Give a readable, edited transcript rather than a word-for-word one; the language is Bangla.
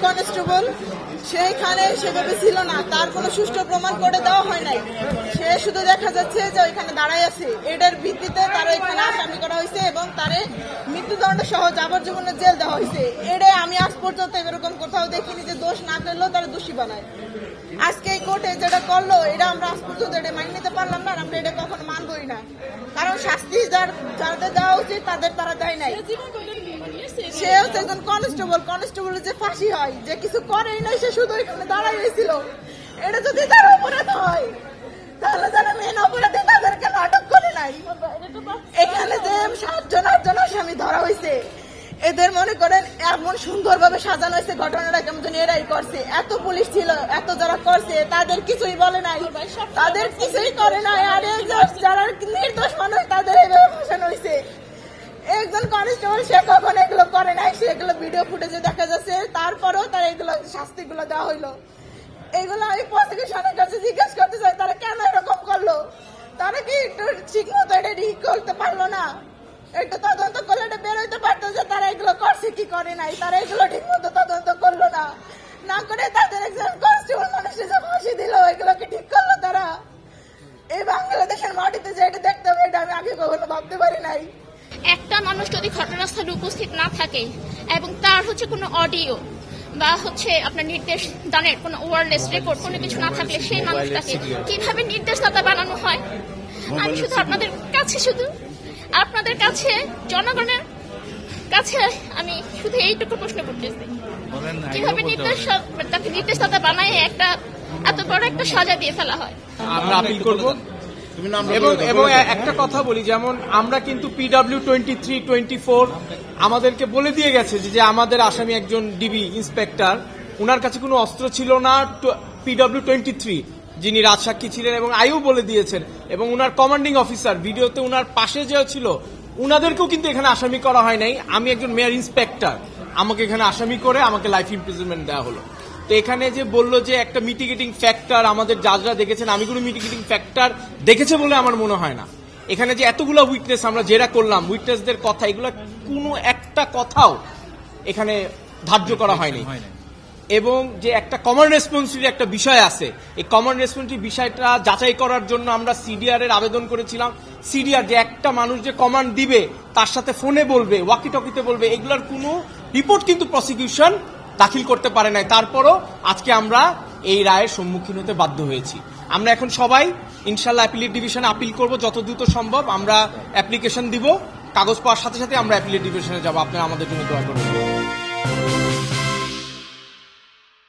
কনস্টেবল সেইখানে সেভাবে ছিল না, তার কোনো সুষ্ঠু প্রমাণ করে দেওয়া হয় নাই। সে শুধু দেখা যাচ্ছে যে ওইখানে দাঁড়াই আছে, এটার ভিত্তিতে তারা এখানে আসামি করা হয়েছে এবং তারে মৃত্যুদণ্ড সহ যাবজ্জীবনের জেল দেওয়া হয়েছে। এটাই আমি আজ পর্যন্ত এরকম কোথাও দেখিনি যে দোষ না করলেও তারা দোষী বানায়। আজকে এই কোর্টে যেটা করলো এটা আমরা আজ পর্যন্ত এটা মানিয়ে নিতে পারলাম না, আমরা এটা কখনো মানবই না। কারণ শাস্তি যাদের দেওয়া উচিত তাদের তারা দেয় নাই। সে হচ্ছে একজন কনস্টেবলের যে ফাঁসি হয়, যে কিছু করেই নাই, সে শুধু এখানে দাঁড়াই হয়েছিল। এটা যদি তার অপরাধ হয় তাহলে যারা মেন অপরাধী তাদেরকে আটক করে নাই। এখানে যে 7 জন 8 জন আসামি ধরা হয়েছে, এদের মনে করেন এমন সুন্দরভাবে সাজানো হয়েছে ঘটনাটা কেমন যেন এরাই করছে। এত পুলিশ ছিল, এত যারা করছে তাদের কিছুই বলে নাই, তাদের কিছুই করে নাই। আর যারা নির্দোষ মানুষ তাদের এইভাবে ফাঁসানো হয়েছে। একজন কনস্টেবল সে কখন এগুলো করে নাই, সেগুলো ভিডিও ফুটেজে দেখা যাচ্ছে, তারপরেও তার এগুলো শাস্তিগুলো দেওয়া হইলো। এগুলো আমি প্রসিকিউশনের কাছে জিজ্ঞেস করতে চাই, তারা কেন এরকম করলো? তারা কি একটু ঠিক মতো এটা ঠিক করতে পারলো না? একটু তদন্ত করলে এটা বের হইতে পারতো যে তারা এগুলো করছে কি করে নাই। তারা এগুলো ঠিক মতো তদন্ত করলো না, না করে তাদের একজন কনস্টেবল মানুষের যে ফাঁসি দিল, এগুলোকে ঠিক করলো তারা? এই বাংলাদেশের মাটিতে যে এটা দেখতে হবে, এটা আমি আগে কখনো ভাবতে পারি নাই। একটা মানুষ যদি ঘটনাস্থলে উপস্থিত না থাকে এবং তার কোনো অডিও বা আপনার নির্দেশ দানের কোনো ওয়ারলেস রেকর্ড কোনো কিছু না থাকলে সেই মানুষটাকে কিভাবে নির্দেশদাতা বানানো হয়? আমি শুধু আপনাদের কাছে জনগণের কাছে আমি শুধু এইটুকু প্রশ্ন করতেছি, কিভাবে নির্দেশদাতা বানায় একটা এত বড় একটা সাজা দিয়ে ফেলা হয়? আমরা আপিল করব। এবং একটা কথা বলি, যেমন আমরা কিন্তু PW 23, 24 আমাদেরকে বলে দিয়ে গেছে যে আমাদের আসামি একজন ডিবি ইন্সপেক্টর, উনার কাছে কোনো অস্ত্র ছিল না। PW 23 যিনি রাজসাক্ষী ছিলেন এবং আইও বলে দিয়েছেন, এবং উনার কমান্ডিং অফিসার ভিডিওতে উনার পাশে যে ছিল, উনাদেরকেও কিন্তু এখানে আসামি করা হয় নাই। আমি একজন মেয়র ইন্সপেক্টর, আমাকে এখানে আসামি করে আমাকে লাইফ ইমপ্রিজনমেন্ট দেওয়া হলো। তো এখানে যে বললো যে একটা মিটিগেটিং ফ্যাক্টর, আমাদের জাজরা দেখেছেন, আমি কোনো মিটিগেটিং ফ্যাক্টর দেখেছে বলে আমার মনে হয় না। এখানে যে এতগুলো উইটনেস আমরা যেটা করলাম, উইটনেসদের কথা, এগুলো কোনো একটা কথাও এখানে ধার্য করা হয়নি। এবং যে একটা কমন রেসপন্সিবিলিটি একটা বিষয় আছে, এই কমন রেসপন্সিবিলিটি বিষয়টা যাচাই করার জন্য আমরা সিডিআর এর আবেদন করেছিলাম। সিডিআর যে একটা মানুষ যে কমান্ড দিবে, তার সাথে ফোনে বলবে, ওয়াকি টকিতে বলবে, এগুলোর কোনো রিপোর্ট কিন্তু প্রসিকিউশন দাখিল করতে পারে নাই। তারপরও আজকে আমরা এই রায়ের সম্মুখীন হতে বাধ্য হয়েছি। আমরা এখন সবাই ইনশাল্লাহ অ্যাপিলেট ডিভিশনে আপিল করব যত দ্রুত সম্ভব। আমরা অ্যাপ্লিকেশন দিব, কাগজ পাওয়ার সাথে সাথে আমরা অ্যাপিলেট ডিভিশনে যাব। আপনারা আমাদের জন্য দোয়া করবেন।